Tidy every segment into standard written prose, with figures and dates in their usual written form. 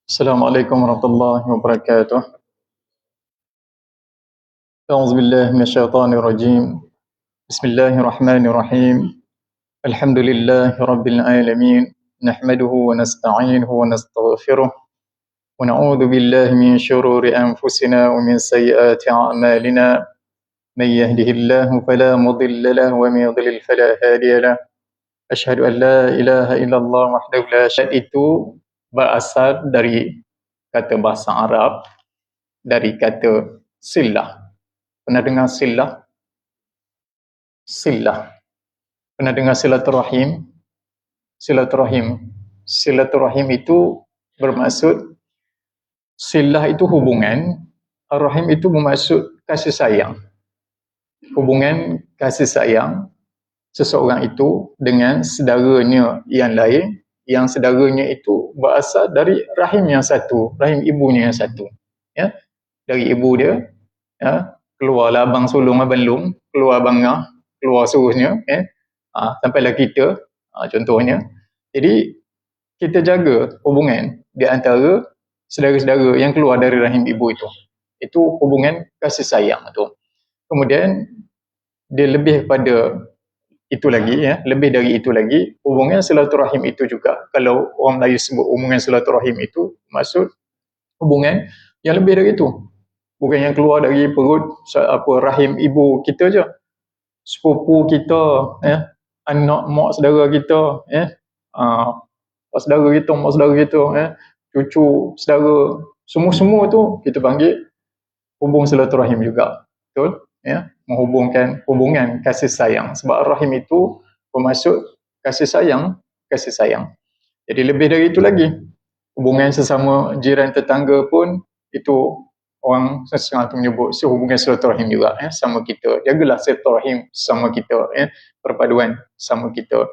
Assalamualaikum warahmatullahi wabarakatuh. A'udzu billahi minasyaitonir rajim. Bismillahirrahmanirrahim. Alhamdulillahi rabbil alamin. Nahmaduhu wa nasta'inuhu wa nastaghfiruh. Wa na'udzu billahi min syururi anfusina wa min sayyiati a'malina. Man yahdihillahu fala mudilla lahu wa man yudlil fala hadiya lahu. Asyhadu an la ilaha illallah wahdahu la syarika itu berasal dari kata bahasa Arab, dari kata silah. Pernah dengar silah? Silah. Pernah dengar silaturahim? Silaturahim. Silaturahim itu bermaksud, silah itu hubungan, rahim itu bermaksud kasih sayang. Hubungan kasih sayang seseorang itu dengan saudaranya yang lain, yang saudaranya itu berasal dari rahim yang satu, rahim ibunya yang satu. Ya, dari ibu dia, ya, keluarlah abang sulung abang lung, keluar bangah, keluar seterusnya, sampailah kita, contohnya. Jadi kita jaga hubungan di antara saudara-saudara yang keluar dari rahim ibu itu. Itu hubungan kasih sayang tu. Kemudian dia lebih pada itu lagi, ya, lebih dari itu lagi, hubungan silaturahim itu juga. Kalau orang Melayu sebut hubungan silaturahim itu maksud hubungan yang lebih dari itu. Bukan yang keluar dari perut rahim ibu kita je. Sepupu kita, anak mak saudara kita, mak saudara kita, cucu saudara, semua tu kita panggil hubung silaturahim juga. Betul? Ya, menghubungkan hubungan kasih sayang. Sebab rahim itu bermaksud kasih sayang, kasih sayang. Jadi lebih dari itu lagi, hubungan sesama jiran tetangga pun itu orang sekarang tu menyebut hubungan silaturahim juga, sama kita. Jagalah silaturahim sama kita, perpaduan sama kita.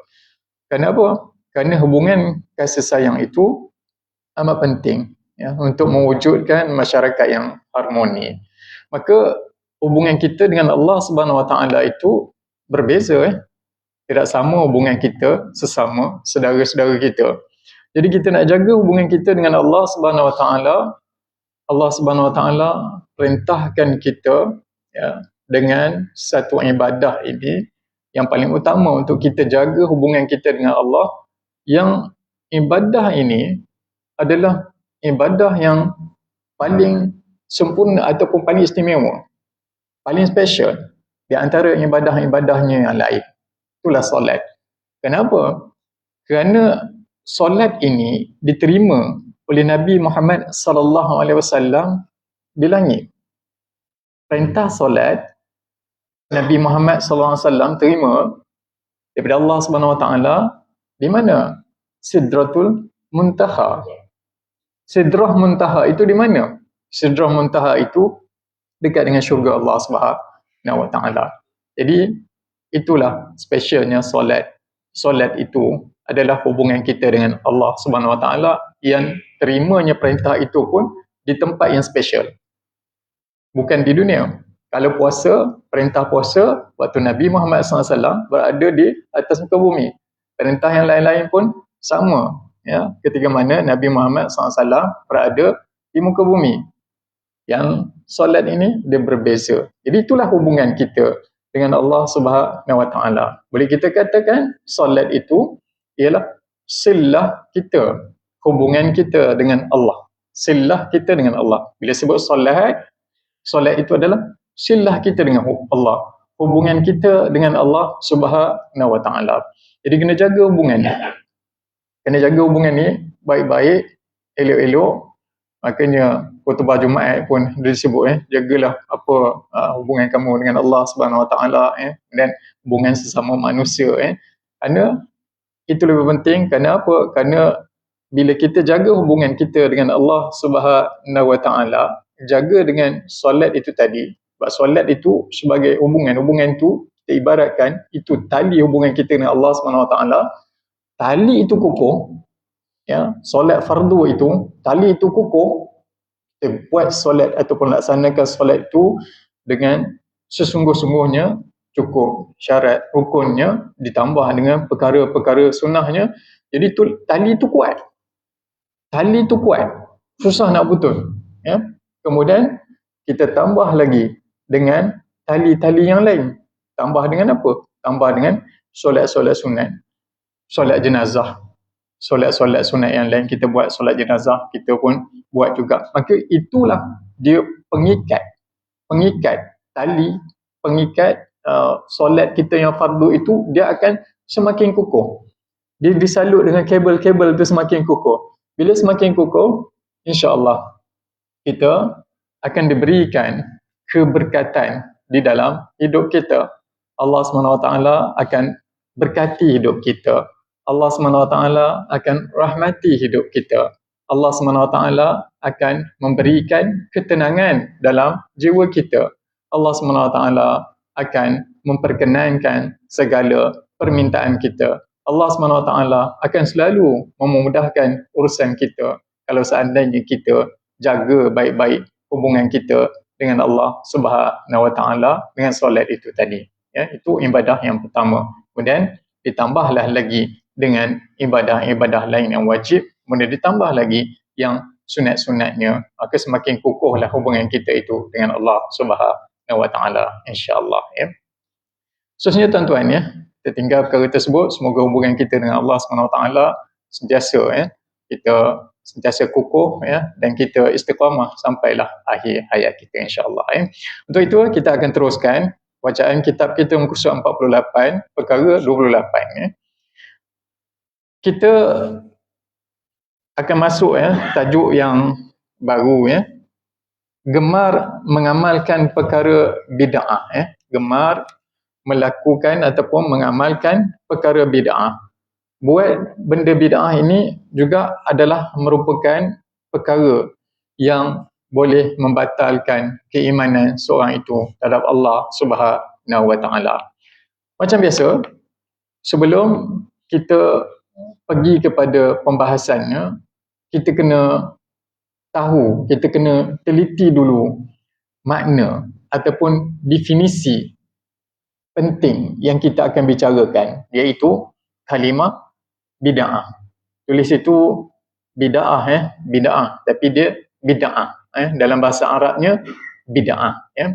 Kerana apa? Kerana hubungan kasih sayang itu amat penting, ya, untuk mewujudkan masyarakat yang harmoni. Maka hubungan kita dengan Allah Subhanahu Wa Taala itu berbeza, tidak sama hubungan kita sesama saudara-saudara kita. Jadi kita nak jaga hubungan kita dengan Allah Subhanahu Wa Taala. Allah Subhanahu Wa Taala perintahkan kita, ya, dengan satu ibadah ini yang paling utama untuk kita jaga hubungan kita dengan Allah. Yang ibadah ini adalah ibadah yang paling sempurna ataupun paling istimewa, paling special di antara ibadah-ibadahnya yang lain. Itulah solat. Kenapa? Kerana solat ini diterima oleh Nabi Muhammad sallallahu alaihi wasallam di langit. Perintah solat Nabi Muhammad sallallahu alaihi wasallam terima daripada Allah Subhanahu Wa Taala di mana? Sidratul Muntaha. Sidrah Muntaha itu di mana? Sidrah Muntaha itu dekat dengan syurga Allah Subhanahu Wa Taala. Jadi itulah specialnya solat. Solat itu adalah hubungan kita dengan Allah Subhanahu Wa Taala, yang terimanya perintah itu pun di tempat yang special, bukan di dunia. Kalau puasa, perintah puasa waktu Nabi Muhammad SAW berada di atas muka bumi. Perintah yang lain-lain pun sama, ya, ketika mana Nabi Muhammad SAW berada di muka bumi. Yang solat ini dia berbeza. Jadi itulah hubungan kita dengan Allah Subhanahu Wa Taala. Boleh kita katakan solat itu ialah silah kita, hubungan kita dengan Allah. Silah kita dengan Allah. Bila sebut solat, solat itu adalah silah kita dengan Allah, hubungan kita dengan Allah Subhanahu Wa Taala. Jadi kena jaga hubungan ni. Kena jaga hubungan ni baik-baik, elok-elok. Makanya khutbah Jumaat pun disebut, jagalah apa hubungan kamu dengan Allah Subhanahu Wa Taala, dan hubungan sesama manusia, kerana itu lebih penting. Kerana apa? Kerana bila kita jaga hubungan kita dengan Allah Subhanahu Wa Taala, jaga dengan solat itu tadi. Sebab solat itu sebagai hubungan itu kita ibaratkan itu tali hubungan kita dengan Allah Subhanahu Wa Taala. Tali itu kukuh, ya, solat fardu itu, tali itu kukuh. Kita buat solat ataupun laksanakan solat itu dengan sesungguh-sungguhnya, cukup syarat rukunnya ditambah dengan perkara-perkara sunnahnya, jadi tali tu kuat. Tali tu kuat, susah nak putus. Ya. Kemudian kita tambah lagi dengan tali-tali yang lain. Tambah dengan apa? Tambah dengan solat-solat sunat, solat jenazah, solat-solat sunat yang lain. Kita buat solat jenazah, kita pun buat juga. Maka itulah dia pengikat tali, pengikat solat kita yang fardu itu, dia akan semakin kukuh. Dia disalut dengan kabel-kabel itu semakin kukuh. Bila semakin kukuh, insya-Allah kita akan diberikan keberkatan di dalam hidup kita. Allah SWT akan berkati hidup kita. Allah SWT akan rahmati hidup kita. Allah SWT akan memberikan ketenangan dalam jiwa kita. Allah SWT akan memperkenankan segala permintaan kita. Allah SWT akan selalu memudahkan urusan kita kalau seandainya kita jaga baik-baik hubungan kita dengan Allah Subhanahu Wa Taala dengan solat itu tadi. Ya, itu ibadah yang pertama. Kemudian ditambahlah lagi dengan ibadah-ibadah lain yang wajib, kemudian ditambah lagi yang sunat-sunatnya. Maka semakin kukuhlah hubungan kita itu dengan Allah Subhanahu Wa Taala, insya-Allah, ya. Seterusnya tuan-tuan, ya, kita tinggal perkara tersebut. Semoga hubungan kita dengan Allah Subhanahu Wa Taala sentiasa, ya, kita sentiasa kukuh, ya, dan kita istiqamah sampailah akhir hayat kita, insya-Allah, ya. Untuk itu kita akan teruskan bacaan kitab kita muka surat 48 perkara 28, ya. Kita akan masuk, ya, tajuk yang baru, ya. Gemar mengamalkan perkara bid'ah, ya. Gemar melakukan ataupun mengamalkan perkara bid'ah. Buat benda bid'ah ini juga adalah merupakan perkara yang boleh membatalkan keimanan seorang itu terhadap Allah Subhanahu Wa Taala. Macam biasa, sebelum kita pergi kepada pembahasannya, kita kena tahu, kita kena teliti dulu makna ataupun definisi penting yang kita akan bicarakan, iaitu kalimah bid'ah. Tulis itu bid'ah, bid'ah, tapi dia bid'ah, dalam bahasa Arabnya bid'ah, ya.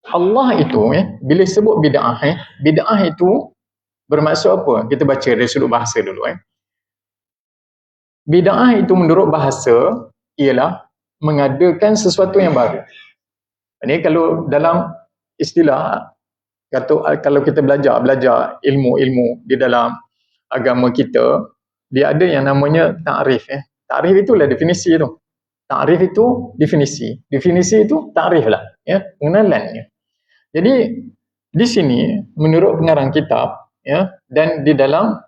Allah itu, bila sebut bid'ah, bid'ah itu bermaksud apa? Kita baca dari sudut bahasa dulu, Bid'ah itu menurut bahasa ialah mengadakan sesuatu yang baru. Ini kalau dalam istilah, kalau kita belajar ilmu-ilmu di dalam agama kita, dia ada yang namanya ta'rif, Ta'rif itulah definisi tu. Ta'rif itu definisi. Definisi itu ta'rif lah, ya, pengenalannya. Jadi di sini menurut pengarang kitab, ya, dan di dalam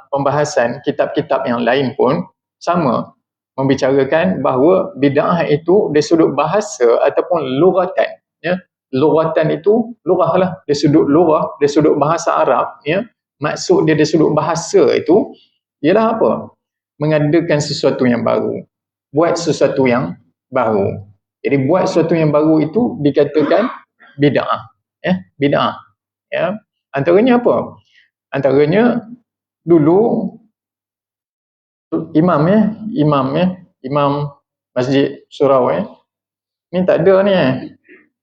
pembahasan kitab-kitab yang lain pun sama, membicarakan bahawa bid'ah itu dari sudut bahasa ataupun lughatan, ya. Lughatan itu lughah lah, dari sudut lughah, dari sudut bahasa Arab, ya. Maksud dia dari sudut bahasa itu ialah apa? Mengadakan sesuatu yang baru, buat sesuatu yang baru. Jadi buat sesuatu yang baru itu dikatakan bid'ah, bid'ah, ya. Antaranya apa? Antaranya dulu imam Masjid Surau, ni tak ada ni,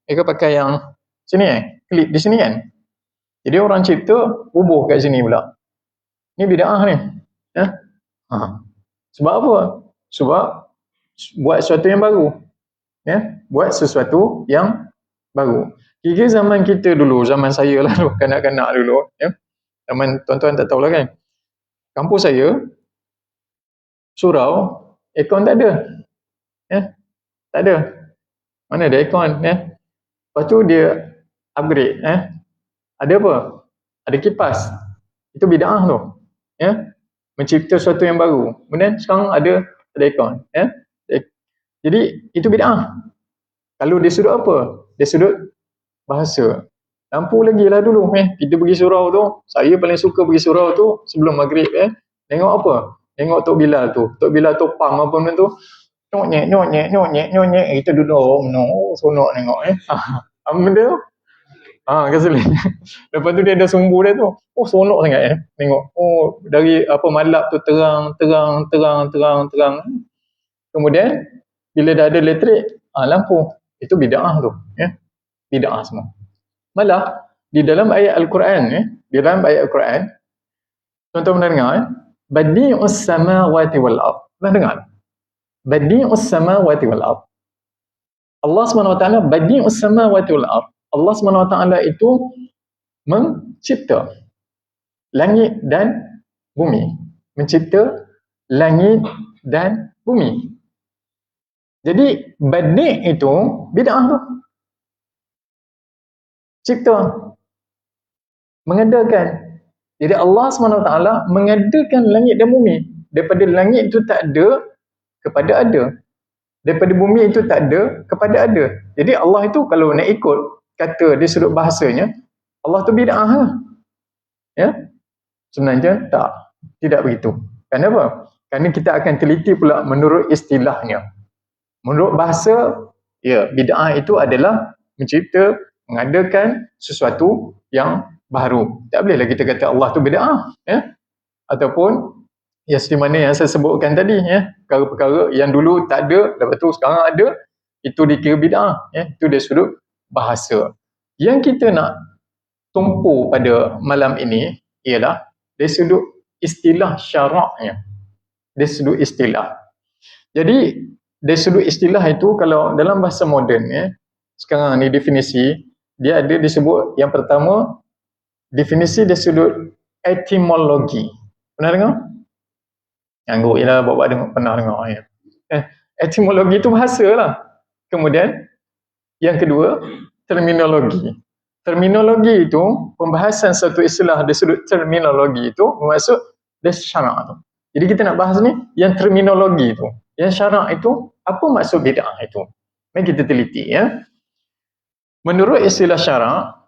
mereka pakai yang sini, klip di sini kan. Jadi orang cipta bubuh kat sini pula. Ni bid'ah ni, ya. Sebab apa? Sebab buat sesuatu yang baru, ya, buat sesuatu yang baru. Kira zaman kita dulu, zaman saya lah, kanak-kanak dulu, ya. Zaman tuan-tuan tak tahulah kan. Kampus saya surau, aircon tak ada, ya. Tak ada. Mana ada aircon, ya. Lepas tu dia upgrade, ada apa? Ada kipas. Itu bid'ah tu, ya. Mencipta sesuatu yang baru. Kemudian sekarang ada aircon, ya. Jadi itu bid'ah. Kalau dia sudut apa? Dia sudut bahasa. Lampu lagi lah dulu, kita pergi surau tu, saya paling suka pergi surau tu sebelum maghrib, tengok apa? Tengok Tok Bilal tu. Tok Bilal tu pam apa benda tu. Nyonyek. Kita duduk, seronok tengok, apa benda tu? keseling. Lepas tu dia ada sumbu dia tu. Oh, seronok sangat tengok. Oh, dari apa malap tu terang. Kemudian bila dah ada elektrik, lampu. Itu bid'ah tu, bid'ah semua. Malah di dalam ayat Al-Quran, di dalam ayat Al-Quran, tuan-tuan mendengar, badi'us samawati wal ard. Pernah dengar? Badi'us samawati wal ard. Allah SWT badi'us samawati wal ard. Allah SWT itu mencipta langit dan bumi. Mencipta langit dan bumi. Jadi badi' itu bid'ah tu. Cipta. Mengadakan. Jadi Allah SWT mengadakan langit dan bumi. Daripada langit itu tak ada kepada ada. Daripada bumi itu tak ada kepada ada. Jadi Allah itu kalau nak ikut kata di sudut bahasanya, Allah tu bid'ah lah. Sebenarnya tak. Tidak begitu. Kenapa? Kerana kita akan teliti pula menurut istilahnya. Menurut bahasa, bid'ah itu adalah mencipta, mengadakan sesuatu yang baru. Tak bolehlah kita kata Allah tu bid'ah, ataupun seperti mana yang saya sebutkan tadi, perkara-perkara yang dulu tak ada, lepas tu sekarang ada, itu dikira bid'ah, itu dari sudut bahasa. Yang kita nak tumpu pada malam ini ialah dari sudut istilah syaraknya, dari sudut istilah. Jadi dari sudut istilah itu, kalau dalam bahasa moden, sekarang ni definisi, dia ada disebut yang pertama, definisi dari sudut etimologi. Pernah dengar? Angguk je lah, bawa dengar, pernah dengar. Etimologi itu bahasa lah. Kemudian, yang kedua, terminologi. Terminologi itu, pembahasan satu istilah dari sudut terminologi itu, bermaksud dari syarak tu. Jadi kita nak bahas ni, yang terminologi itu. Yang syarak itu, apa maksud bid'ah itu? Mari kita teliti, Menurut istilah syarak,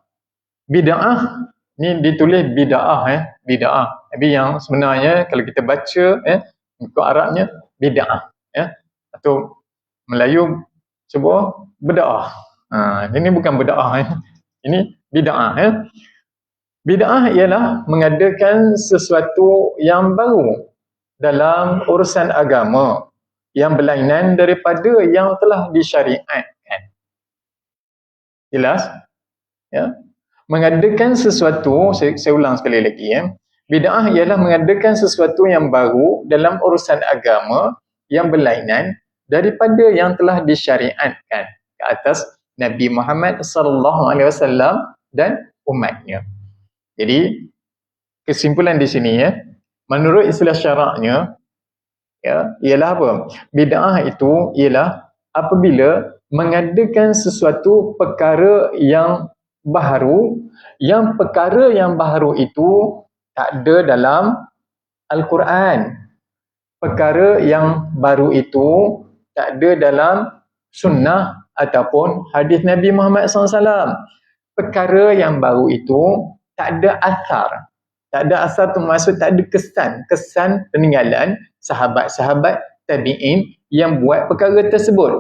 bid'ah ni ditulis bid'ah, bid'ah. Tapi yang sebenarnya kalau kita baca, ikut Arabnya bid'ah, atau Melayu sebuah beda'ah. Ini bukan beda'ah, ini bid'ah. Bid'ah ialah mengadakan sesuatu yang baru dalam urusan agama yang berlainan daripada yang telah disyariatkan. Jelas? Mengadakan sesuatu, saya ulang sekali lagi, bid'ah ialah mengadakan sesuatu yang baru dalam urusan agama yang berlainan daripada yang telah disyariatkan ke atas Nabi Muhammad SAW dan umatnya. Jadi kesimpulan di sini, menurut istilah syaraknya, ialah apa? Bid'ah itu ialah apabila mengadakan sesuatu perkara yang baharu, yang perkara yang baharu itu tak ada dalam Al-Quran. Perkara yang baru itu tak ada dalam sunnah ataupun hadis Nabi Muhammad SAW. Perkara yang baru itu tak ada asar. Tak ada asar tu maksud tak ada kesan peninggalan sahabat-sahabat tabi'in yang buat perkara tersebut.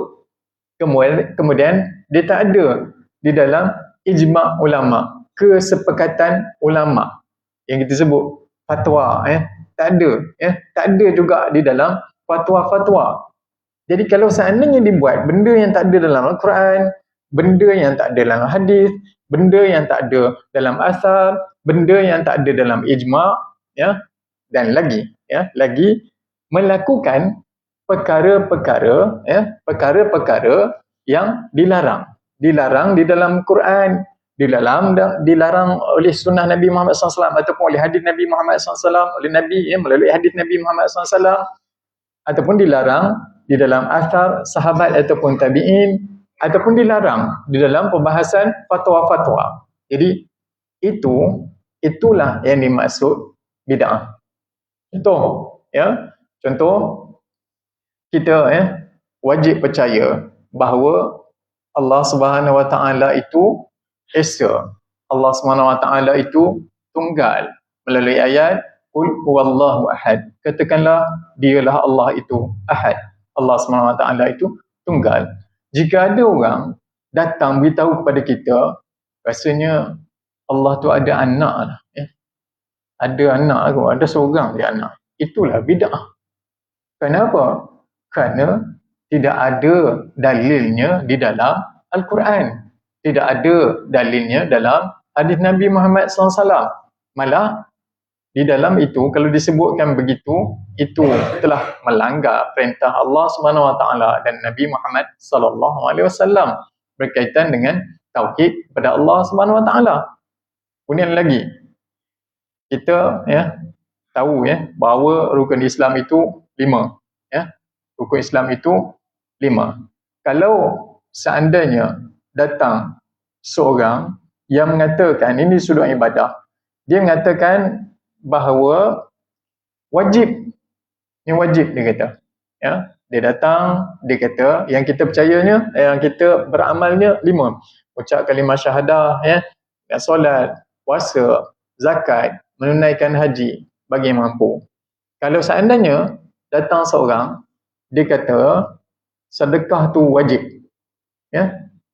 Kemudian dia tak ada di dalam ijma' ulama, kesepakatan ulama yang kita sebut fatwa, tak ada, tak ada juga di dalam fatwa-fatwa. Jadi kalau seandainya dibuat benda yang tak ada dalam Al-Quran, benda yang tak ada dalam hadis, benda yang tak ada dalam asar, benda yang tak ada dalam ijma', dan lagi melakukan perkara-perkara yang dilarang di dalam Quran, dilarang oleh sunnah Nabi Muhammad SAW ataupun oleh hadis Nabi Muhammad SAW, oleh Nabi, melalui hadis Nabi Muhammad SAW, ataupun dilarang di dalam asar sahabat ataupun tabi'in, ataupun dilarang di dalam pembahasan fatwa-fatwa. Jadi itulah yang dimaksud bid'ah. Contoh kita wajib percaya bahawa Allah Subhanahu Wa Taala itu Esa. Allah Subhanahu Wa Taala itu tunggal melalui ayat Qul huwallahu ahad. Katakanlah dialah Allah itu ahad. Allah Subhanahu Wa Taala itu tunggal. Jika ada orang datang beritahu kepada kita rasanya Allah tu ada anak lah, ya. Ada anak aku, ada seorang je anak. Itulah bid'ah. Kenapa? Kerana tidak ada dalilnya di dalam Al-Quran. Tidak ada dalilnya dalam hadis Nabi Muhammad SAW. Malah di dalam itu, kalau disebutkan begitu, itu telah melanggar perintah Allah SWT dan Nabi Muhammad SAW berkaitan dengan tauhid kepada Allah SWT. Kemudian lagi, kita tahu bahawa rukun Islam itu 5. Rukun Islam itu 5. Kalau seandainya datang seorang yang mengatakan ini sudut ibadah, dia mengatakan bahawa wajib, ini wajib dia kata, dia datang, dia kata yang kita percayanya, yang kita beramalnya 5, ucap kalimah syahadah, solat, puasa, zakat, menunaikan haji bagi yang mampu. Kalau seandainya datang seorang, dia kata sedekah tu wajib,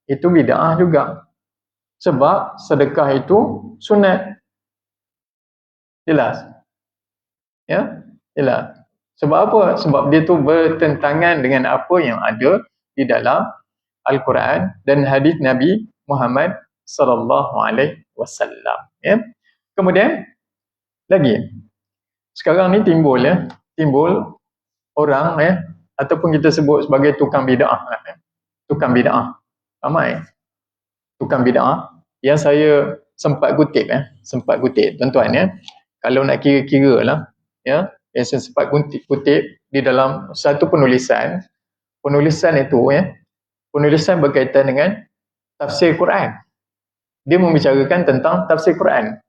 itu bid'ah juga, sebab sedekah itu sunat. Jelas? Jelas. Sebab apa? Sebab dia tu bertentangan dengan apa yang ada di dalam Al-Quran dan hadis Nabi Muhammad sallallahu alaihi wasallam. Kemudian lagi, sekarang ni timbul orang ataupun kita sebut sebagai tukang bid'ah. Tukang bid'ah. Ramai tukang bid'ah yang saya sempat kutip tuan-tuan, kalau nak kira-kira lah, yang saya sempat kutip di dalam satu penulisan itu, penulisan berkaitan dengan tafsir Quran. Dia membicarakan tentang tafsir Quran.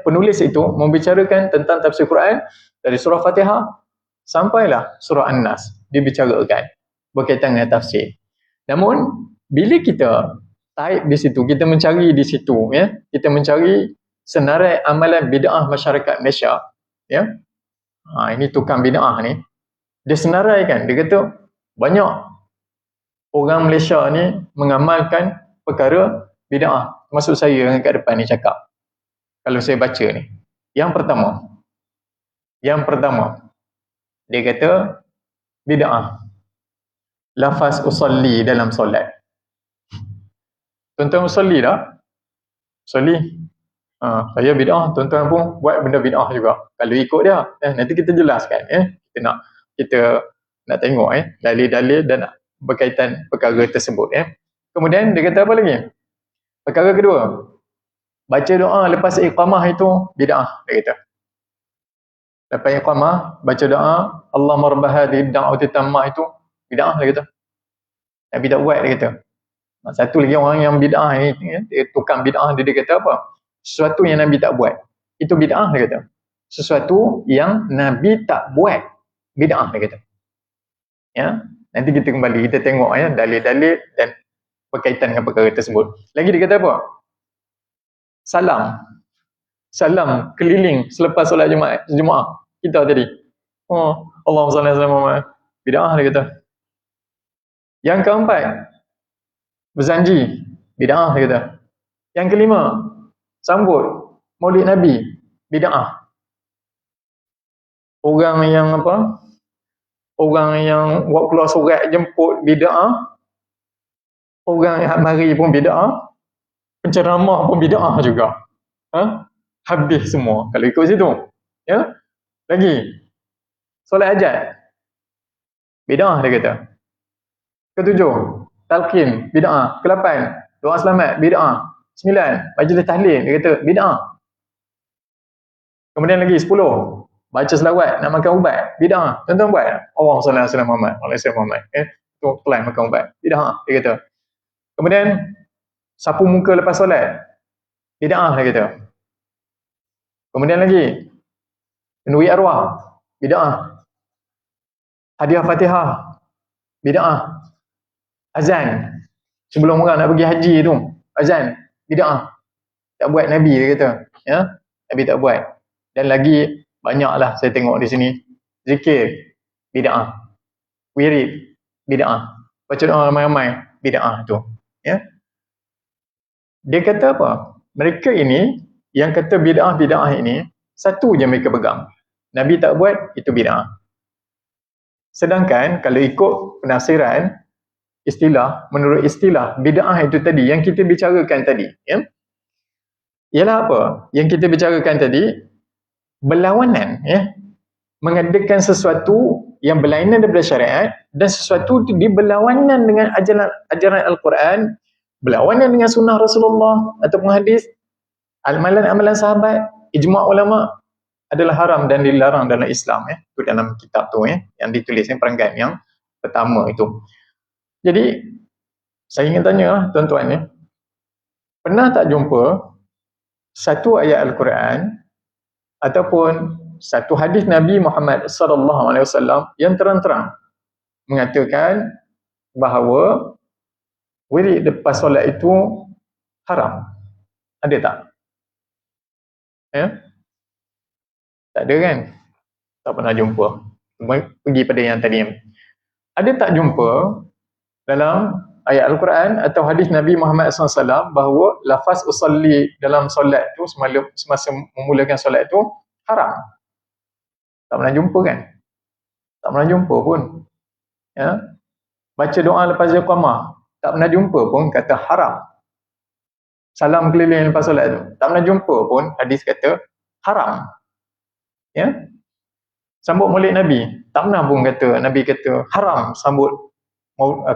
Penulis itu membicarakan tentang tafsir Quran dari surah Fatihah sampailah surah An-Nas, dibicarakan berkaitan dengan tafsir. Namun bila kita type di situ, kita mencari di situ, kita mencari senarai amalan bid'ah masyarakat Malaysia, ini tukang bid'ah ni, dia senaraikan, dia kata banyak orang Malaysia ni mengamalkan perkara bid'ah. Maksud saya yang kat depan ni cakap, kalau saya baca ni, yang pertama dia kata bid'ah lafaz usalli dalam solat. Tuan-tuan usalli dah? Usalli. Saya bid'ah, tuan-tuan pun buat benda bid'ah juga. Kalau ikut dia, nanti kita jelaskan. Kita nak tengok dalil-dalil dan berkaitan perkara tersebut. Kemudian dia kata apa lagi? Perkara kedua, baca doa lepas iqamah itu bid'ah, dia kata. Lepas iqamah, baca doa Allahumma rabb hadhihi ad-da'wati tammah itu bid'ah, dia kata. Nabi tak buat, dia kata. Satu lagi orang yang bid'ah ni, tukang bid'ah, dia kata apa? Sesuatu yang Nabi tak buat, itu bid'ah, dia kata. Sesuatu yang Nabi tak buat, bid'ah, dia kata. Nanti kita kembali, kita tengok dalil-dalil dan berkaitan dengan perkara tersebut. Lagi dia kata apa? Salam keliling selepas solat Jumaat kita tadi. Allahumma salli ala Muhammad. Bid'ah, dia kata. Yang keempat, berzanji, bid'ah, dia kata. Yang kelima, sambut Maulid Nabi, bid'ah. Orang yang buat keluar surat jemput, bid'ah. Orang yang mari pun bid'ah. Penceramah pun bid'ah juga. Habis semua kalau ikut situ. Lagi, solat hajat, bid'ah, dia kata. Ketujuh, talqin, bid'ah. Kelapan, doa selamat, bid'ah. 9, majlis tahlil, dia kata bid'ah. Kemudian lagi 10, baca selawat nak makan ubat, bid'ah. Tuan-tuan buat? Allahumma salli ala Muhammad. Tu pelan makan ubat, bid'ah, dia kata. Kemudian sapu muka lepas solat, bid'ah, dia kata. Kemudian lagi kenduri arwah, bid'ah. Hadiah Fatihah, bid'ah. Azan sebelum orang nak pergi haji tu, azan, bid'ah. Tak buat Nabi, dia kata. Nabi tak buat. Dan lagi banyaklah saya tengok di sini. Zikir, bid'ah. Wirid, bid'ah. Baca doa ramai-ramai, bid'ah tu. Dia kata apa? Mereka ini yang kata bid'ah ini, satu je mereka pegang. Nabi tak buat, itu bid'ah. Sedangkan kalau ikut penafsiran istilah, menurut istilah bid'ah itu tadi yang kita bicarakan tadi, ya. Ialah apa? Yang kita bicarakan tadi, berlawanan, ya. Mengadakan sesuatu yang berlainan daripada syariat dan sesuatu itu berlawanan dengan ajaran Al-Quran, berlawanan dengan sunnah Rasulullah ataupun hadis, amalan-amalan sahabat, ijma' ulama adalah haram dan dilarang dalam Islam, ya. Itu dalam kitab tu, ya, yang ditulis yang perenggan yang pertama itu. Jadi saya ingin tanya tuan-tuan, ya, pernah tak jumpa satu ayat Al-Quran ataupun satu hadis Nabi Muhammad sallallahu alaihi wasallam yang terang-terang mengatakan bahawa wirid lepas solat itu haram? Ada tak? Ya? Tak ada kan? Tak pernah jumpa. Pergi pada yang tadi. Ada tak jumpa dalam ayat Al-Quran atau hadis Nabi Muhammad SAW bahawa lafaz usalli dalam solat tu semasa memulakan solat tu haram? Tak pernah jumpa kan? Tak pernah jumpa pun. Ya? Baca doa lepas iqamah, tak pernah jumpa pun kata haram. Salam keliling lepas solat tu, tak pernah jumpa pun hadis kata haram. Ya? Sambut maulid Nabi, tak pernah pun kata Nabi kata haram sambut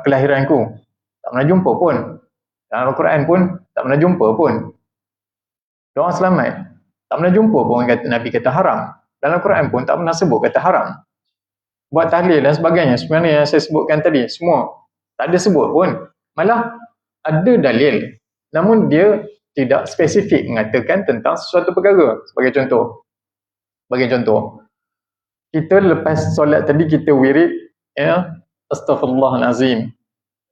kelahiranku. Tak pernah jumpa pun. Dalam Al-Quran pun tak pernah jumpa pun. Doa selamat, tak pernah jumpa pun kata Nabi kata haram. Dalam Al-Quran pun tak pernah sebut kata haram. Buat tahlil dan sebagainya, sebenarnya yang saya sebutkan tadi, semua tak ada sebut pun. Malah ada dalil, namun dia tidak spesifik mengatakan tentang sesuatu perkara. Sebagai contoh, kita lepas solat tadi kita wirid, ya, astaghfirullahalazim.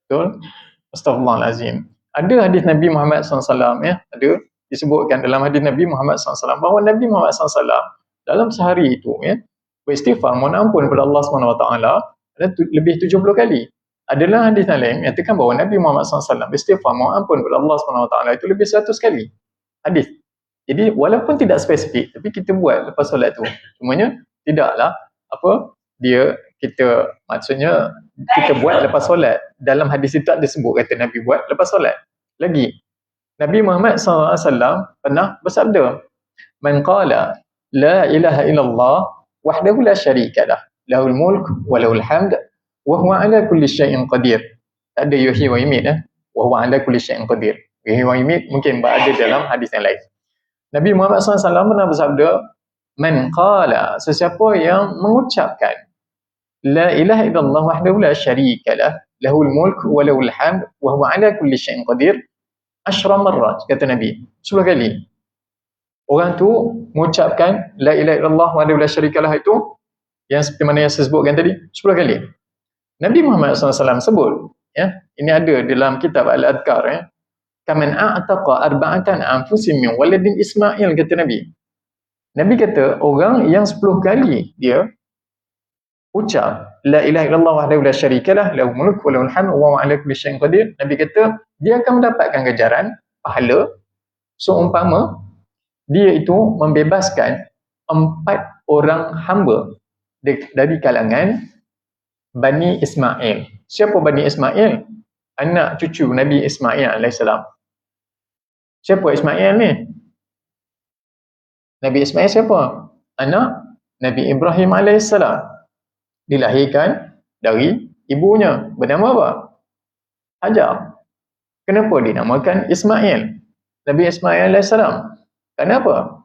Betul? Astaghfirullahalazim. Ada hadis Nabi Muhammad SAW, ya, ada disebutkan dalam hadis Nabi Muhammad SAW bahawa Nabi Muhammad SAW dalam sehari itu, ya, beristighfar mohon ampun kepada Allah SWT ada lebih 70 kali. Adalah hadis lain menyatakan bahawa Nabi Muhammad SAW beristighfar mohon ampun kepada Allah SWT itu lebih 100 kali. Hadis. Jadi walaupun tidak spesifik, tapi kita buat lepas solat tu. Cumanya tidaklah maksudnya kita buat lepas solat. Dalam hadis itu ada sebut kata Nabi buat lepas solat. Lagi, Nabi Muhammad SAW pernah bersabda, "Man qala la ilaha illallah wahdahu la syarika lah, lahul mulk wa lahul hamd wa huwa ala kulli syai'in qadir." Tak ada yuhyi wa yumiit, wa huwa ala kulli syai'in qadir. Yuhyi wa yumiit mungkin ada dalam hadis yang lain. Nabi Muhammad SAW pernah bersabda, "Man qala," sesiapa yang mengucapkan la ilaha illallah wahdahu la syarika lah, lahul mulk wa lahul hamd wa huwa ala kulli syai'in qadir, 10 marrat, kata Nabi, 10 kali. Orang tu mengucapkan la ilaha illallah wahdahu la syarika lah itu yang seperti mana yang saya sebutkan tadi 10 kali. Nabi Muhammad SAW sebut, ya, ini ada dalam kitab Al-Adhkar, ya, kaman a'taqa arba'atan anfusin min waladin Ismail, kata Nabi. Nabi kata orang yang 10 kali dia ucap la ilaha illallah wahdahu la syarikalah lahul mulk wa lahul hamd wa huwa ala kulli syai'in qadir, Nabi kata dia akan mendapatkan ganjaran pahala seumpama dia itu membebaskan 4 orang hamba dari kalangan Bani Ismail. Siapa Bani Ismail? Anak cucu Nabi Ismail AS. Siapa Ismail ni? Nabi Ismail siapa? Anak Nabi Ibrahim AS. Dilahirkan dari ibunya. Bernama apa? Hajar. Kenapa dinamakan Ismail? Nabi Ismail AS. Kenapa?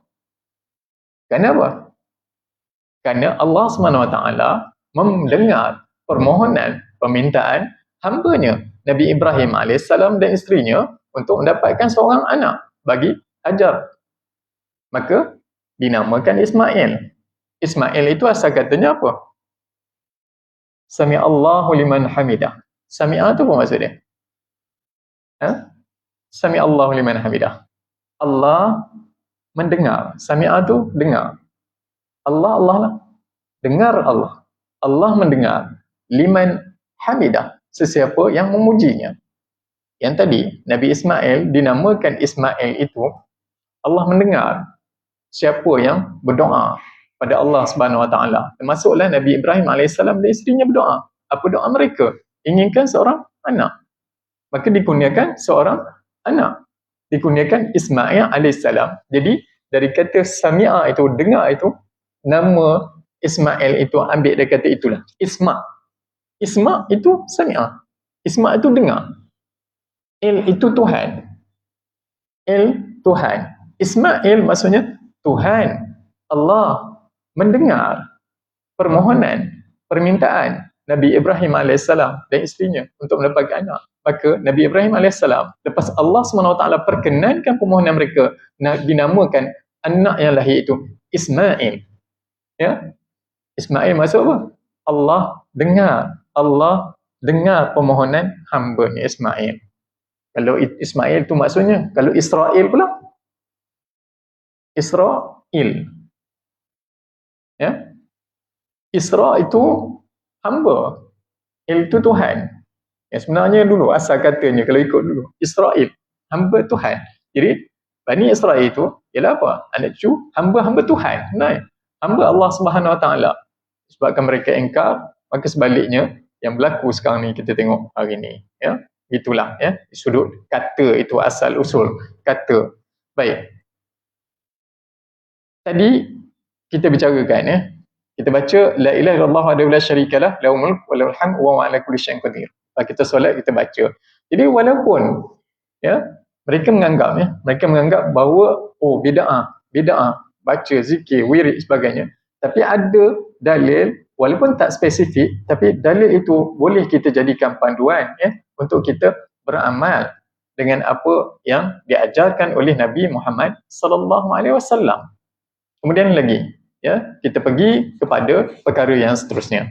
Kerana Allah SWT mendengar permohonan, permintaan hambanya Nabi Ibrahim AS dan isterinya untuk mendapatkan seorang anak bagi Hajar. Maka dinamakan Ismail. Ismail itu asal katanya apa? Sami'allahu liman hamidah. Sami'ah itu apa maksud dia? Sami'allahu liman hamidah. Allah mendengar. Sami'ah itu dengar. Allah lah. Dengar Allah. Allah mendengar. Liman hamidah. Sesiapa yang memujinya. Yang tadi, Nabi Ismail dinamakan Ismail itu, Allah mendengar siapa yang berdoa pada Allah Subhanahu Wa Taala. Termasuklah Nabi Ibrahim alaihissalam dan isterinya berdoa. Apa doa mereka? Inginkan seorang anak. Maka dikurniakan seorang anak. Dikurniakan Ismail alaihissalam. Jadi dari kata sami'a itu, dengar itu, nama Ismail itu ambil dari kata itulah. Isma. Isma itu sami'a. Isma itu dengar. Il itu Tuhan. Il Tuhan. Ismail maksudnya Tuhan. Allah mendengar permohonan, permintaan Nabi Ibrahim alaihissalam dan isterinya untuk mendapatkan anak. Maka Nabi Ibrahim alaihissalam, lepas Allah SWT perkenankan permohonan mereka, dinamakan anak yang lahir itu Ismail. Ya? Ismail maksud apa? Allah dengar permohonan hamba-Nya Ismail. Kalau Ismail itu maksudnya, kalau Israel pula, Israel. Ya? Isra itu hamba. Il itu Tuhan. Ya, sebenarnya dulu asal katanya kalau ikut dulu Israel, hamba Tuhan. Jadi Bani Israel itu ialah apa? Anak cucu hamba-hamba Tuhan. Nah, hamba Allah Subhanahu Wa Taala. Sebabkan mereka engkar, maka sebaliknya yang berlaku sekarang ni kita tengok hari ni, ya. Itulah, ya, sudut kata itu, asal usul kata. Baik. Tadi kita bicarakan, ya. Kita baca la ilaha illallah wa la syarikalah lahul mulk wa lahul hamd wa huwa ala kulli syai'in qadir. Kita solat, kita baca. Jadi walaupun, ya, mereka menganggap bahawa bid'ah baca zikir, wirid sebagainya, tapi ada dalil walaupun tak spesifik, tapi dalil itu boleh kita jadikan panduan, ya, untuk kita beramal dengan apa yang diajarkan oleh Nabi Muhammad sallallahu alaihi wasallam. Kemudian lagi, ya, kita pergi kepada perkara yang seterusnya.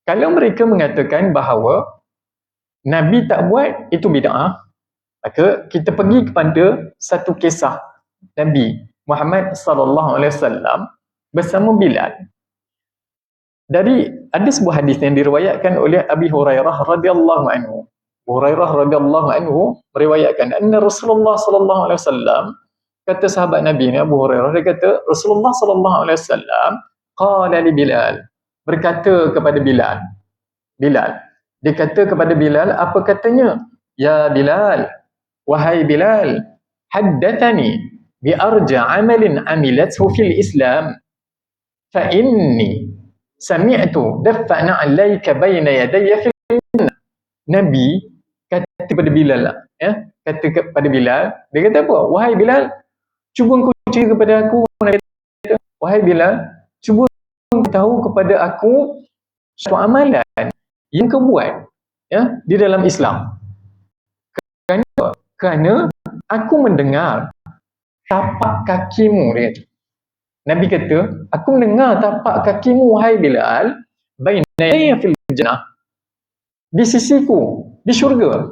Kalau mereka mengatakan bahawa Nabi tak buat, itu bid'ah, maka kita pergi kepada satu kisah Nabi Muhammad sallallahu alaihi wasallam bersama Bilal. Ada sebuah hadis yang diriwayatkan oleh Abi Hurairah radhiyallahu anhu. Hurairah radhiyallahu anhu meriwayatkan anna Rasulullah sallallahu alaihi wasallam, kata sahabat Nabi ni Abu Hurairah, dia kata Rasulullah sallallahu alaihi wasallam qala li Bilal, berkata kepada Bilal. Dia kata kepada Bilal, apa katanya? Ya Bilal, wahai Bilal, haddathani bi arja amalin amilathu fil Islam fa inni sami'tu dafa'na 'alaika baina yadayya fil jannah. Nabi kata kepada Bilal, ya, kata kepada Bilal, dia kata apa? Wahai Bilal, cuba kau cerita kepada aku. Wahai Bilal, cuba tahu kepada aku suatu amalan yang kau buat, ya, di dalam Islam. Kerana aku mendengar tapak kakimu, dia kata. Nabi kata, aku mendengar tapak kakimu wahai Bilal baina yadayya fil jannah, di sisiku di syurga.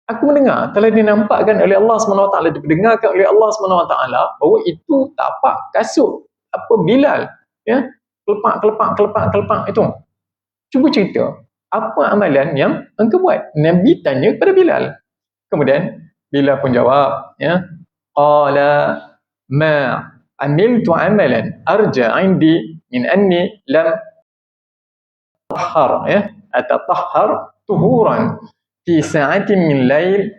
Aku mendengar, telah dinampakkan oleh Allah SWT, diperdengarkan oleh Allah SWT bahawa itu tapak kasut apa Bilal, ya, kelepak itu. Cuba cerita, apa amalan yang engkau buat? Nabi tanya kepada Bilal. Kemudian Bilal pun jawab, ya, qala ma amiltu amalan arja indi min anni lam tahhar, ya, atatahhar tuhuran fi sa'atin min lail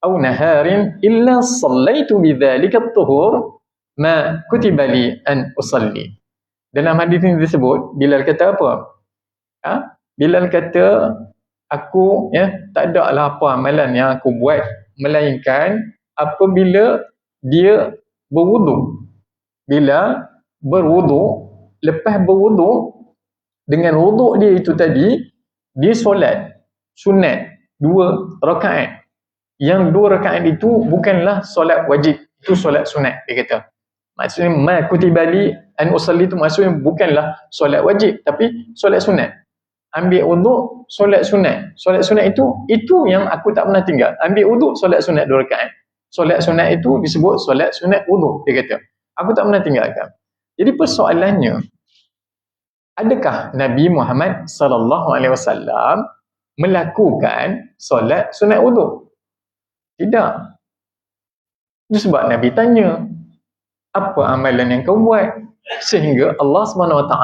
aw naharin illa sallaitu bidzalika at-tuhur ma kutiba li an usalli. Dalam hadis ini disebut, Bilal kata apa? Bilal kata, aku, ya, tak ada lah apa amalan yang aku buat melainkan apabila dia berwudu. Bila berwudu, lepas berwudu, dengan wudu dia itu tadi, dia solat sunat 2 rakaat. Yang 2 rakaat itu bukanlah solat wajib, itu solat sunat, dia kata. Maksudnya ma kutiba li an usalli itu maksudnya bukanlah solat wajib, tapi solat sunat. Ambil wudu, solat sunat. Solat sunat itu yang aku tak pernah tinggal. Ambil wudu, solat sunat 2 rakaat. Solat sunat itu disebut solat sunat wudu, dia kata. Aku tak pernah tinggalkan. Jadi persoalannya, adakah Nabi Muhammad sallallahu alaihi wasallam melakukan solat sunat wuduk. Tidak. Itu sebab Nabi tanya, apa amalan yang kau buat? Sehingga Allah SWT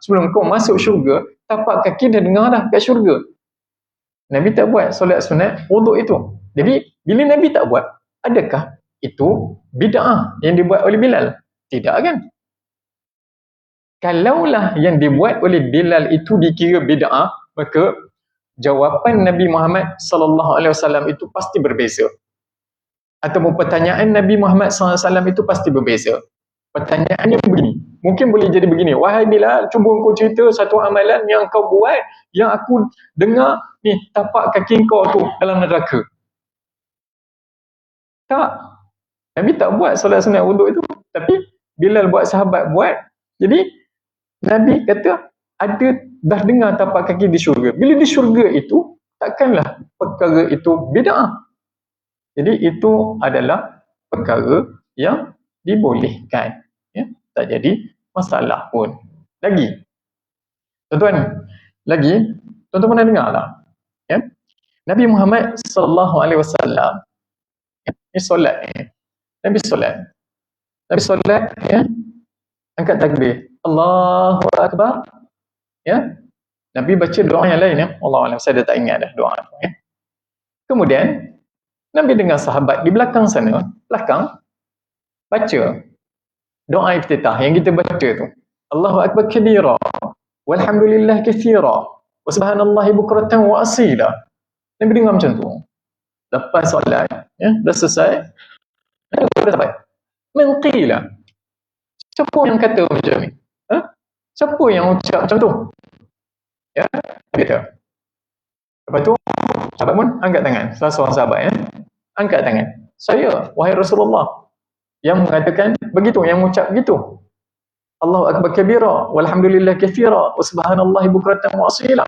sebelum kau masuk syurga, tapak kaki dah dengar dah kat syurga. Nabi tak buat solat sunat wuduk itu. Jadi, bila Nabi tak buat, adakah itu bid'ah yang dibuat oleh Bilal? Tidak kan? Kalaulah yang dibuat oleh Bilal itu dikira bid'ah, maka jawapan Nabi Muhammad SAW itu pasti berbeza. Ataupun pertanyaan Nabi Muhammad SAW itu pasti berbeza. Pertanyaannya begini, mungkin boleh jadi begini, wahai Bilal, cuba kau cerita satu amalan yang kau buat, yang aku dengar ni tapak kaki kau tu dalam neraka. Tak, Nabi tak buat solat sunat wuduk itu, tapi Bilal buat, sahabat buat. Jadi Nabi kata ada dah dengar tapak kaki di syurga. Bila di syurga itu, takkanlah perkara itu bid'ah. Jadi itu adalah perkara yang dibolehkan. Ya? Tak jadi masalah pun. Lagi, tuan-tuan, tuan-tuan pernah dengar tak? Ya? Nabi Muhammad SAW, ini solat ni. Nabi solat, ya? Angkat takbir. Allahu Akbar. Ya? Nabi baca doa yang lain, ya? Allahuakbar, saya dah tak ingat dah doa tu, ya? Kemudian Nabi dengan sahabat di belakang sana, baca doa iftitah yang kita baca tu. Allahu Akbar kabira, walhamdulillah katsira, wa subhanallahi bukratan wa asila. Nabi dengar macam tu. Lepas solat, ya, dah selesai. Nabi sampai, man qila. Siapa yang kata macam ni? Ha? Siapa yang ucap macam tu? Ya, kata. Lepas tu, sahabat pun angkat tangan. Salah seorang sahabat, ya, angkat tangan. Saya, wahai Rasulullah, yang mengatakan begitu, yang mengucap begitu. Allahu Akbar kabira, walhamdulillah katsira, wa subhanallahi bukratan wa asila.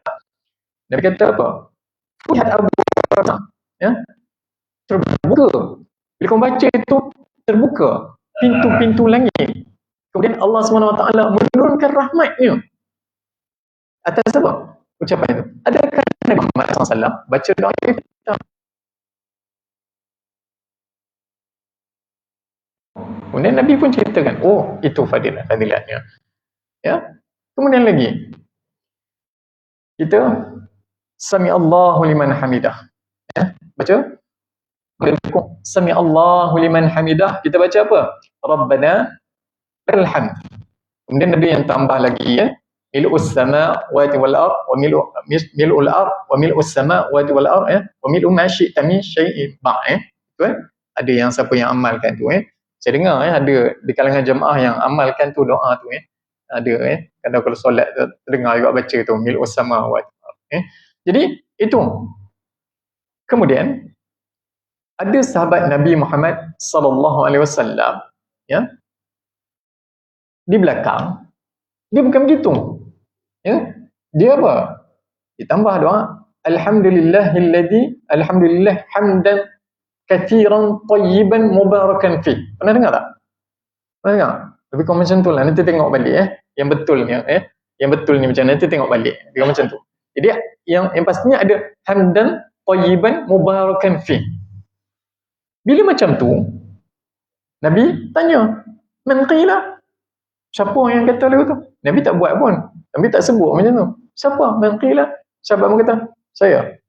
Nabi kata apa? Lihat Abu Bakar, ya, terbuka. Bila kau baca itu, terbuka pintu-pintu langit. Kemudian Allah SWT menurunkan rahmatnya atas apa? Ucapan itu. Adakah Nabi Muhammad SAW baca doa itu? Kemudian Nabi pun ceritakan, oh, itu fadilatnya. Ya. Kemudian lagi, kita Sami Allahu liman hamidah. Ya. Baca. Sami Allahu liman hamidah. Kita baca apa? Rabbana alhamd. Kemudian Nabi yang tambah lagi, ya, mil'us samawati wal ard wa mil'ul ard wa mil'us samawati wal ard, ya, wa mil'u ma syi'ta min syai'in ba', tu, ada yang siapa yang amalkan tu, saya dengar, ada di kalangan jemaah yang amalkan tu doa tu, ada, kadang kalau solat terdengar juga baca tu mil'us samawati, jadi itu. Kemudian ada sahabat Nabi Muhammad SAW, ya, di belakang, dia bukan begitu, ya, dia apa? Ditambah doa alhamdulillah hamdan katsiran tayyiban mubarakan fi. Pernah dengar tak? Pernah dengar? Tapi kau macam tu lah, nanti tengok balik, yang betulnya, yang betul ni macam nanti tengok balik, dia macam tu. Jadi yang pastinya ada hamdan tayyiban mubarakan fi. Bila macam tu, Nabi tanya, man qila? Siapa yang kata lagu tu? Nabi tak buat pun. Nabi tak sebut macam tu. Siapa? Man qila? Sahabat pun kata, saya.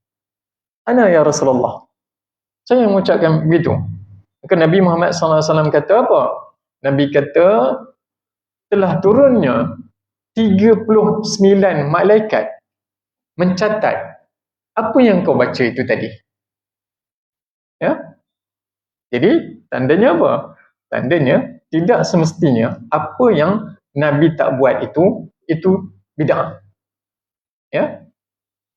Ana ya Rasulullah. Saya yang mengucapkan begitu. Maka Nabi Muhammad SAW kata apa? Nabi kata, telah turunnya 39 malaikat mencatat apa yang kau baca itu tadi. Ya? Jadi, tandanya apa? Tandanya, tidak semestinya apa yang Nabi tak buat itu bid'ah. Ya?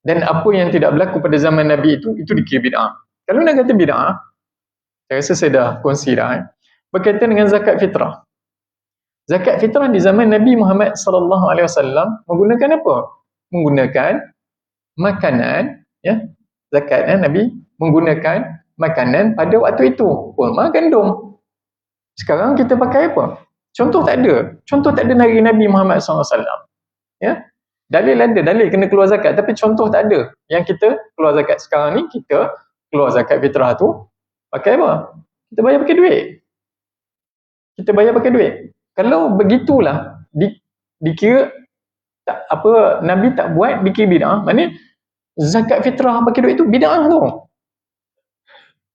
Dan apa yang tidak berlaku pada zaman Nabi itu dikira bid'ah. Kalau nak kata bid'ah, saya rasa saya dah kongsi dah, berkaitan dengan zakat fitrah. Zakat fitrah di zaman Nabi Muhammad SAW menggunakan apa? Menggunakan makanan, ya. Zakat, Nabi menggunakan makanan pada waktu itu, kurma, gandum. Sekarang kita pakai apa? Contoh tak ada dari Nabi Muhammad SAW. Ya? Dalil ada, dalil kena keluar zakat, tapi contoh tak ada. Yang kita keluar zakat sekarang ni, kita keluar zakat fitrah tu pakai apa? Kita bayar pakai duit. Kita bayar pakai duit. Kalau begitulah dikira tak, apa, Nabi tak buat dikira bid'ah, maknanya zakat fitrah pakai duit tu bid'ah tu.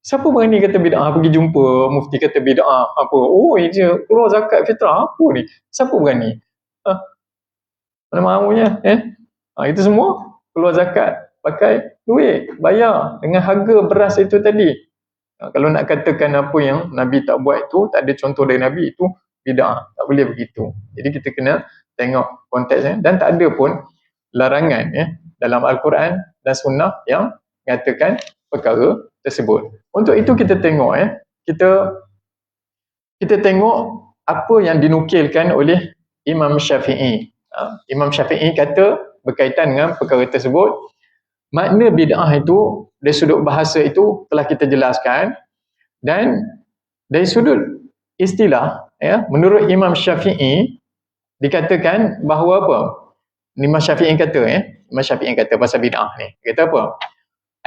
Siapa berani kata bid'ah? Pergi jumpa mufti kata bid'ah apa? Oh, je keluar zakat fitrah apa ni? Siapa berani? Mana mahunya, itu semua keluar zakat pakai duit, bayar dengan harga beras itu tadi. Kalau nak katakan apa yang Nabi tak buat tu, tak ada contoh dari Nabi, itu bid'ah, tak boleh begitu. Jadi kita kena tengok konteksnya, dan tak ada pun larangan dalam Al-Quran dan Sunnah yang mengatakan perkara tersebut. Untuk itu kita tengok kita tengok apa yang dinukilkan oleh Imam Syafi'i. Imam Syafi'i kata berkaitan dengan perkara tersebut, makna bid'ah itu dari sudut bahasa itu telah kita jelaskan, dan dari sudut istilah, menurut Imam Syafi'i dikatakan bahawa apa? Imam Syafi'i kata pasal bid'ah ni, kata apa?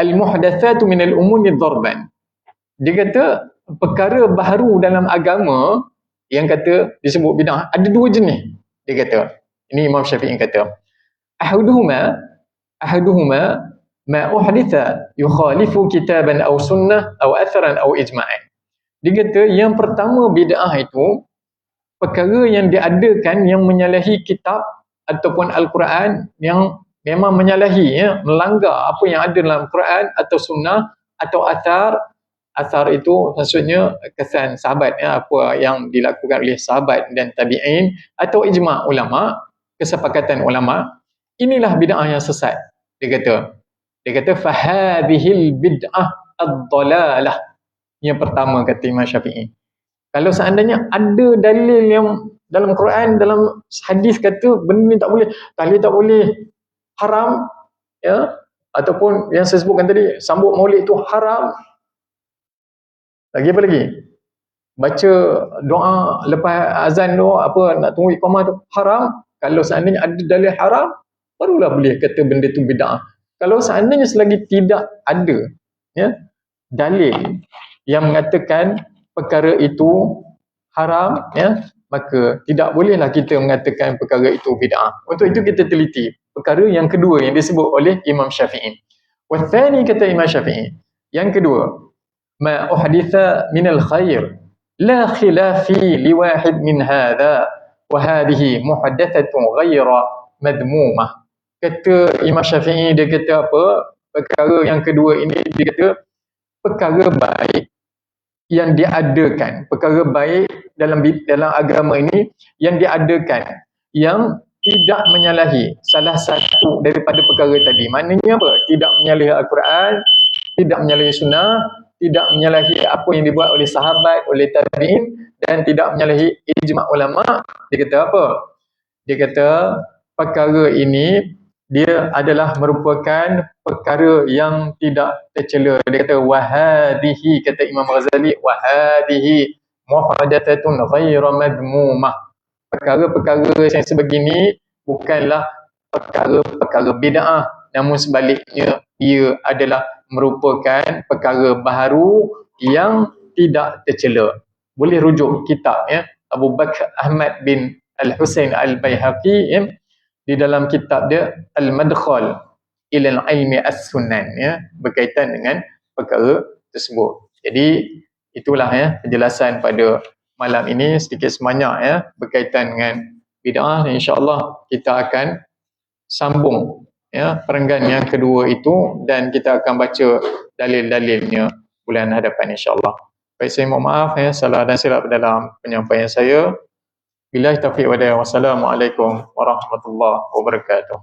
Al-muhdatsatu minal umuri darban. Dia kata perkara baharu dalam agama yang kata disebut bid'ah ada dua jenis. Dia kata, ini Imam Syafi'i kata, ahaduhuma ma uhditha yukhalifu kitaban aw sunnah aw atharan aw ijma'an. Dia kata yang pertama bid'ah itu perkara yang diadakan yang menyalahi kitab ataupun Al-Quran, yang memang menyalahi, melanggar apa yang ada dalam Quran atau sunnah atau athar. Athar itu maksudnya kesan sahabat, apa yang dilakukan oleh sahabat dan tabi'in, atau ijma' ulama, kesepakatan ulama. Inilah bid'ah yang sesat. Dia kata fahadhil bid'ah ad-dalalah. Yang pertama kata Imam Syafi'i. Kalau seandainya ada dalil yang dalam Quran, dalam hadis kata benda ni tak boleh, tahlil tak boleh, haram, ataupun yang saya sebutkan tadi, sambut maulid tu haram. Lagi apa lagi? Baca doa lepas azan tu, apa nak tunggu iqamah tu haram. Kalau seandainya ada dalil haram, barulah boleh kata benda tu bid'ah. Kalau seandainya selagi tidak ada dalil yang mengatakan perkara itu haram, maka tidak bolehlah kita mengatakan perkara itu bid'ah. Untuk itu kita teliti perkara yang kedua yang disebut oleh Imam Syafi'i. Wathani, kata Imam Syafi'i, yang kedua, ma uhditha minal khair la khilafi liwahid min hadha wa hadhihi muhaddathatun ghaira madmumah. Kata Imam Syafi'i, dia kata apa? Perkara yang kedua ini, dia kata perkara baik yang diadakan, perkara baik dalam agama ini yang diadakan, yang tidak menyalahi salah satu daripada perkara tadi. Maknanya apa? Tidak menyalahi Al-Quran, tidak menyalahi sunnah, tidak menyalahi apa yang dibuat oleh sahabat, oleh tabi'in, dan tidak menyalahi ijma' ulama. Dia kata apa? Dia kata perkara ini dia adalah merupakan perkara yang tidak tercela. Dia kata wahadihi, kata Imam Ghazali, wahadihi muhdathatun ghaira madmumah. Perkara-perkara yang sebegini bukanlah perkara-perkara bid'ah, namun sebaliknya ia adalah merupakan perkara baharu yang tidak tercela. Boleh rujuk kitab Abu Bakar Ahmad bin Al-Husain Al-Baihaqi, di dalam kitab dia Al-Madkhal ila al-ilmi as-sunan, berkaitan dengan perkara tersebut. Jadi itulah penjelasan pada malam ini sedikit sebanyak berkaitan dengan bid'ah. InsyaAllah kita akan sambung perenggan yang kedua itu, dan kita akan baca dalil-dalilnya bulan hadapan insyaAllah. Baik, saya mohon maaf salah dan silap dalam penyampaian saya. Billahi taufiq wal hidayah. Wassalamualaikum warahmatullahi wabarakatuh.